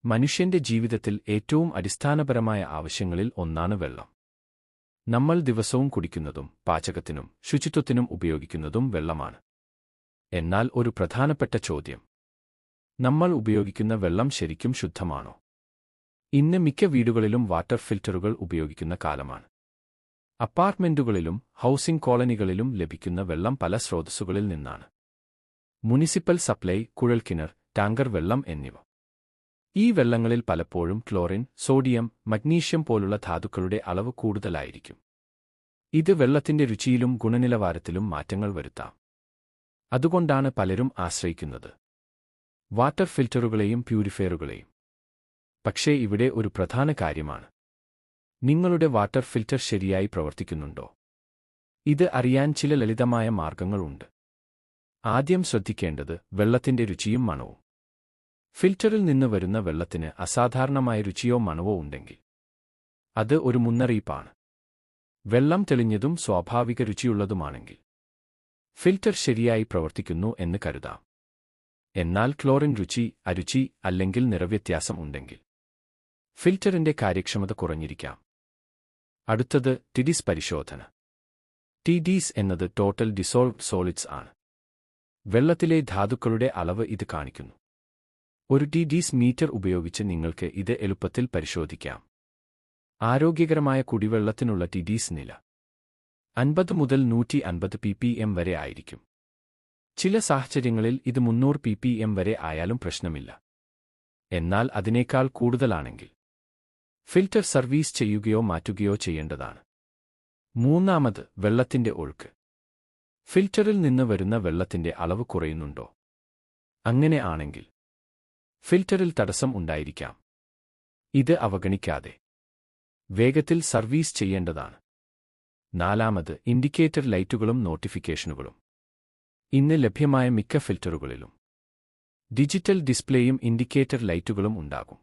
മനുഷ്യന്റെ ജീവിതത്തിൽ ഏറ്റവും അടിസ്ഥാനപരമായ ആവശ്യങ്ങളിൽ ഒന്നാണ് വെള്ളം. നമ്മൾ ദിവസവും കുടിക്കുന്നതും പാചകത്തിനും ശുചിത്വത്തിനും ഉപയോഗിക്കുന്നതും വെള്ളമാണ്. എന്നാൽ ഒരു പ്രധാനപ്പെട്ട ചോദ്യം: നമ്മൾ ഉപയോഗിക്കുന്ന വെള്ളം ശരിക്കും ശുദ്ധമാണോ? ഇന്ന് മിക്ക വീടുകളിലും വാട്ടർ ഫിൽറ്ററുകൾ ഉപയോഗിക്കുന്ന കാലമാണ്. അപ്പാർട്ട്മെന്റുകളിലും ഹൗസിംഗ് കോളനികളിലും ലഭിക്കുന്ന വെള്ളം പല സ്രോതസ്സുകളിൽ നിന്നാണ്. മുനിസിപ്പൽ സപ്ലൈ, കുഴൽക്കിണർ, ടാങ്കർ വെള്ളം എന്നിവ. ഈ വെള്ളങ്ങളിൽ പലപ്പോഴും ക്ലോറിൻ, സോഡിയം, മഗ്നീഷ്യം പോലുള്ള ധാതുക്കളുടെ അളവ് കൂടുതലായിരിക്കും. ഇത് വെള്ളത്തിന്റെ രുചിയിലും ഗുണനിലവാരത്തിലും മാറ്റങ്ങൾ വരുത്താം. അതുകൊണ്ടാണ് പലരും ആശ്രയിക്കുന്നത് വാട്ടർ ഫിൽറ്ററുകളെയും പ്യൂരിഫയറുകളെയും. പക്ഷേ ഇവിടെ ഒരു പ്രധാന കാര്യമാണ്: നിങ്ങളുടെ വാട്ടർ ഫിൽറ്റർ ശരിയായി പ്രവർത്തിക്കുന്നുണ്ടോ? ഇത് അറിയാൻ ചില ലളിതമായ മാർഗങ്ങളുണ്ട്. ആദ്യം ശ്രദ്ധിക്കേണ്ടത് വെള്ളത്തിന്റെ രുചിയും മണവും. ഫിൽറ്ററിൽ നിന്ന് വരുന്ന വെള്ളത്തിന് അസാധാരണമായ രുചിയോ മണവോ ഉണ്ടെങ്കിൽ അത് ഒരു മുന്നറിയിപ്പാണ്. വെള്ളം തെളിഞ്ഞതും സ്വാഭാവിക രുചിയുള്ളതുമാണെങ്കിൽ ഫിൽറ്റർ ശരിയായി പ്രവർത്തിക്കുന്നു എന്ന് കരുതാം. എന്നാൽ ക്ലോറിൻ രുചി, അരുചി അല്ലെങ്കിൽ നിറവ്യത്യാസം ഉണ്ടെങ്കിൽ ഫിൽറ്ററിന്റെ കാര്യക്ഷമത കുറഞ്ഞിരിക്കാം. അടുത്തത് ടിഡിസ് പരിശോധന. ടിഡിസ് എന്നത് ടോട്ടൽ ഡിസോൾവ്ഡ് സോളിഡ്സ് ആണ്. വെള്ളത്തിലെ ധാതുക്കളുടെ അളവ് ഇത് കാണിക്കുന്നു. ഒരു ടിഡിസ് മീറ്റർ ഉപയോഗിച്ച് നിങ്ങൾക്ക് ഇത് എളുപ്പത്തിൽ പരിശോധിക്കാം. ആരോഗ്യകരമായ കുടിവെള്ളത്തിനുള്ള ടിഡിസ് നില 50 മുതൽ 150 ppm വരെ ആയിരിക്കും. ചില സാഹചര്യങ്ങളിൽ ഇത് 300 ppm വരെ ആയാലും പ്രശ്നമില്ല. എന്നാൽ അതിനേക്കാൾ കൂടുതലാണെങ്കിൽ ഫിൽറ്റർ സർവീസ് ചെയ്യുകയോ മാറ്റുകയോ ചെയ്യേണ്ടതാണ്. മൂന്നാമത്, വെള്ളത്തിന്റെ ഒഴുക്ക്. ഫിൽറ്ററിൽ നിന്ന് വരുന്ന വെള്ളത്തിന്റെ അളവ് കുറയുന്നുണ്ടോ? അങ്ങനെ ആണെങ്കിൽ ഫിൽറ്ററിൽ തടസ്സം ഉണ്ടായിരിക്കാം. ഇത് അവഗണിക്കാതെ വേഗത്തിൽ സർവീസ് ചെയ്യേണ്ടതാണ്. നാലാമത്, ഇൻഡിക്കേറ്റർ ലൈറ്റുകളും നോട്ടിഫിക്കേഷനുകളും. ഇന്ന് ലഭ്യമായ മിക്ക ഫിൽറ്ററുകളിലും ഡിജിറ്റൽ ഡിസ്പ്ലേയും ഇൻഡിക്കേറ്റർ ലൈറ്റുകളും ഉണ്ടാകും.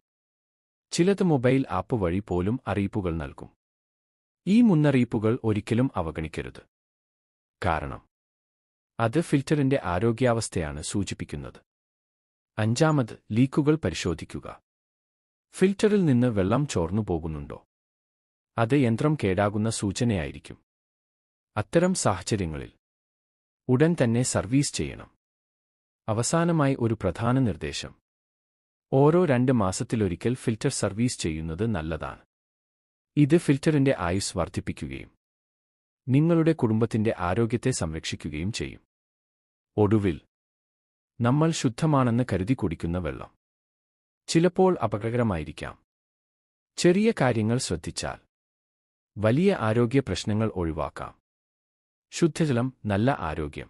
ചിലത് മൊബൈൽ ആപ്പ് വഴി പോലും അറിയിപ്പുകൾ നൽകും. ഈ മുന്നറിയിപ്പുകൾ ഒരിക്കലും അവഗണിക്കരുത്. കാരണം അത് ഫിൽറ്ററിന്റെ ആരോഗ്യാവസ്ഥയാണ് സൂചിപ്പിക്കുന്നത്. അഞ്ചാമത്, ലീക്കുകൾ പരിശോധിക്കുക. ഫിൽറ്ററിൽ നിന്ന് വെള്ളം ചോർന്നു പോകുന്നുണ്ടോ? അത് യന്ത്രം കേടാകുന്ന സൂചനയായിരിക്കും. അത്തരം സാഹചര്യങ്ങളിൽ ഉടൻ തന്നെ സർവീസ് ചെയ്യണം. അവസാനമായി ഒരു പ്രധാന നിർദ്ദേശം: ഓരോ 2 മാസത്തിലൊരിക്കൽ ഫിൽറ്റർ സർവീസ് ചെയ്യുന്നത് നല്ലതാണ്. ഇത് ഫിൽറ്ററിന്റെ ആയുസ് വർദ്ധിപ്പിക്കുകയും നിങ്ങളുടെ കുടുംബത്തിന്റെ ആരോഗ്യത്തെ സംരക്ഷിക്കുകയും ചെയ്യും. ഒടുവിൽ, നമ്മൾ ശുദ്ധമാണെന്ന് കരുതി കുടിക്കുന്ന വെള്ളം ചിലപ്പോൾ അപകടകരമായിരിക്കാം. ചെറിയ കാര്യങ്ങൾ ശ്രദ്ധിച്ചാൽ വലിയ ആരോഗ്യ പ്രശ്നങ്ങൾ ഒഴിവാക്കാം. ശുദ്ധജലം, നല്ല ആരോഗ്യം.